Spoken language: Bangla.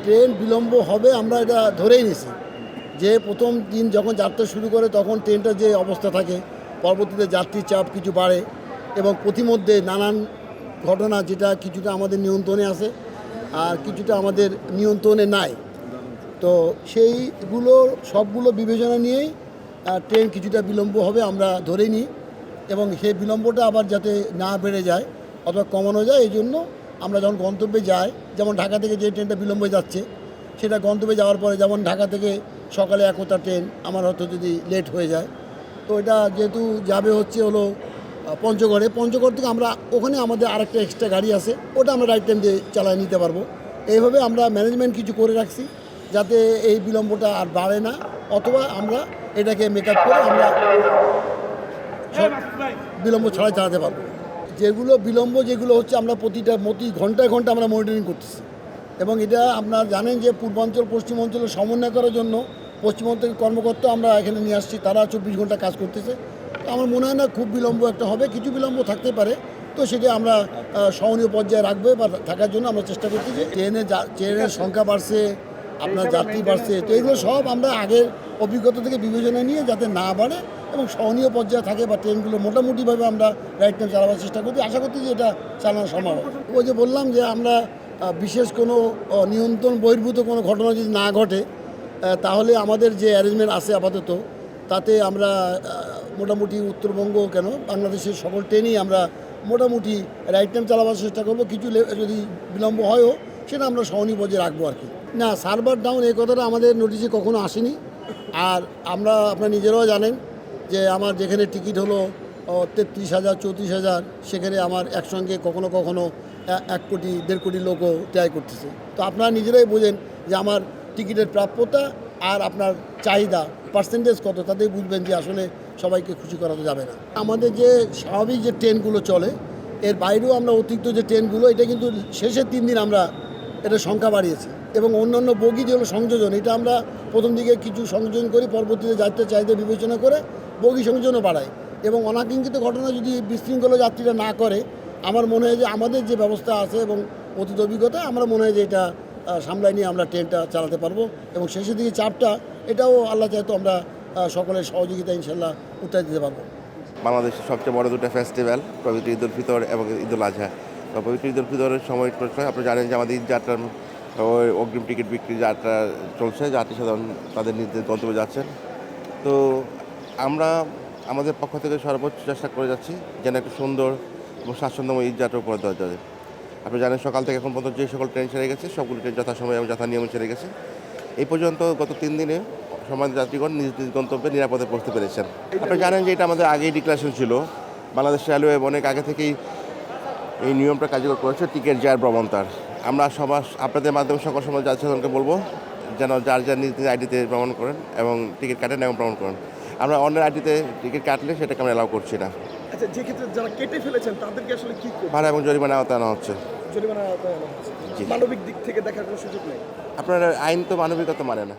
ট্রেন বিলম্ব হবে আমরা এটা ধরেই নিছি, যে প্রথম দিন যখন যাত্রা শুরু করে তখন ট্রেনটার যে অবস্থা থাকে, পরবর্তীতে যাত্রীর চাপ কিছু বাড়ে এবং প্রতিমধ্যে নানান ঘটনা যেটা কিছুটা আমাদের নিয়ন্ত্রণে আছে আর কিছুটা আমাদের নিয়ন্ত্রণে নাই। তো সেইগুলো সবগুলো বিবেচনা নিয়েই ট্রেন কিছুটা বিলম্ব হবে আমরা ধরে নিই, এবং সেই বিলম্বটা আবার যাতে না বেড়ে যায় অথবা কমানো যায় এই জন্য আমরা যখন গন্তব্যে যাই, যেমন ঢাকা থেকে যে ট্রেনটা বিলম্বে যাচ্ছে সেটা গন্তব্যে যাওয়ার পরে, যেমন ঢাকা থেকে সকালে একতা ট্রেন আমার হয়তো যদি লেট হয়ে যায়, তো এটা যেহেতু যাবে হচ্ছে হলো পঞ্চগড় থেকে আমরা ওখানে আমাদের আরেকটা এক্সট্রা গাড়ি আছে, ওটা আমরা রাইট টাইম দিয়ে চালায় নিতে পারবো। এইভাবে আমরা ম্যানেজমেন্ট কিছু করে রাখছি যাতে এই বিলম্বটা আর বাড়ে না, অথবা আমরা এটাকে মেকআপ করে আমরা বিলম্ব ছাড়াই চালাতে পারবো। যেগুলো বিলম্ব যেগুলো হচ্ছে আমরা প্রতি ঘন্টায় আমরা মনিটরিং করতেছি, এবং এটা আপনারা জানেন যে পূর্বাঞ্চল পশ্চিম অঞ্চলের সমন্বয় করার জন্য পশ্চিমাঞ্চলের কর্মকর্তা আমরা এখানে নিয়ে আসছি, তারা 24 ঘন্টা কাজ করতেছে। তো আমার মনে হয় না খুব বিলম্ব একটা হবে, কিছু বিলম্ব থাকতে পারে, তো সেটা আমরা সহনীয় পর্যায়ে রাখবো বা থাকার জন্য আমরা চেষ্টা করতেছি। ট্রেনের সংখ্যা বাড়ছে, আপনার যাত্রী বাড়ছে, তো এগুলো সব আমরা আগের অভিজ্ঞতা থেকে বিবেচনা নিয়ে যাতে না বাড়ে এবং সহনীয় পর্যায়ে থাকে বা ট্রেনগুলো মোটামুটিভাবে আমরা রাইট টাইম চালাবার চেষ্টা করছি, আশা করছি যে এটা চালানো সম্ভব হবে। ওই যে বললাম যে আমরা বিশেষ কোনো নিয়ন্ত্রণ বহির্ভূত কোনো ঘটনা যদি না ঘটে তাহলে আমাদের যে অ্যারেঞ্জমেন্ট আছে আপাতত, তাতে আমরা মোটামুটি উত্তরবঙ্গ কেন বাংলাদেশের সকল ট্রেনই আমরা মোটামুটি রাইট টাইম চালাবার চেষ্টা করবো। কিছু যদি বিলম্ব হয়ও সেটা আমরা সহনীয় পর্যায়ে রাখবো আর কি। না, সার্ভার ডাউন এই কথাটা আমাদের নোটিশে কখনো আসেনি। আর আপনারা নিজেরাও জানেন যে আমার যেখানে টিকিট হলো 33,000 34,000, সেখানে আমার একসঙ্গে কখনো 1 কোটি 1.5 কোটি লোকও ট্রাই করতেছে। তো আপনারা নিজেরাই বোঝেন যে আমার টিকিটের প্রাপ্যতা আর আপনার চাহিদা পার্সেন্টেজ কত, তাতেই বুঝবেন যে আসলে সবাইকে খুশি করা তো যাবে না। আমাদের যে স্বাভাবিক যে ট্রেনগুলো চলে এর বাইরেও আমরা অতিরিক্ত যে ট্রেনগুলো, এটা কিন্তু শেষের 3 দিন আমরা এটা সংখ্যা বাড়িয়েছি, এবং অন্যান্য বগি যেগুলো সংযোজন, এটা আমরা প্রথম দিকে কিছু সংযোজন করি, পরবর্তীতে যাত্রীর চাহিদা বিবেচনা করে বগি সংযোজনও বাড়াই। এবং অনাকাঙ্ক্ষিত ঘটনা যদি বিশৃঙ্খলা যাত্রীরা না করে, আমার মনে হয় যে আমাদের যে ব্যবস্থা আছে এবং অতীত অভিজ্ঞতা, আমরা মনে হয় যে এটা সামলাই নিয়ে আমরা ট্রেনটা চালাতে পারবো, এবং শেষের দিকে চাপটা এটাও আল্লাহ চাইতো আমরা সকলের সহযোগিতা ইনশাল্লাহ উত্তর দিতে পারবো। বাংলাদেশের সবচেয়ে বড় দুটো ফেস্টিভ্যাল, পবিত্র ঈদ উল ফিতর এবং ঈদ উল আজহা। তো পবিত্র ঈদ উল ফিতরের সময় আপনি জানেন যে আমাদের ঈদ যাত্রার অগ্রিম টিকিট বিক্রি যাত্রা চলছে, যাত্রী সাধারণ তাদের নিজেদের গন্তব্যে যাচ্ছেন। তো আমরা আমাদের পক্ষ থেকে সর্বোচ্চ চেষ্টা করে যাচ্ছি যেন একটা সুন্দর এবং স্বাচ্ছন্দ্যময় ঈদ যাত্রা উপহার দেওয়া যায়। আপনি জানেন সকাল থেকে এখন পর্যন্ত যে সকল ট্রেন ছেড়ে গেছে সবগুলো ট্রেন যথাসময় এবং যথানিয়মে ছেড়ে গেছে। এই পর্যন্ত গত 3 দিনে সমাজ যাত্রীগণ নিজ নিজ গন্তব্যে নিরাপদে পৌঁছতে পেরেছেন। আপনি জানেন যে এটা আমাদের আগেই ডিক্লারেশন ছিল, বাংলাদেশ রেলওয়ে অনেক আগে থেকেই এই নিয়মটা কার্যকর করেছে টিকিট যার ভ্রমণতার। আমরা আপনাদের মাধ্যমে সকল সমাজ যাত্রীগণকে বলবো যেন যার নিজ নিজ আইডিতে ভ্রমণ করেন এবং টিকিট কাটেন এবং ভ্রমণ করেন। আমরা অন্যের আইডিতে টিকিট কাটলে সেটাকে আমরা অ্যালাউ করছি না। আচ্ছা, যে ক্ষেত্রে যারা কেটে ফেলেছেন তাদেরকে আসলে কি করবে? ভাড়া এবং জরিমানা আওতায় আনা হচ্ছে। জরিমানা আওতায় আনা হচ্ছে। মানবিক দিক থেকে দেখার কোনো সুযোগ নেই। আপনার আইন তো মানবিকতা মানে না।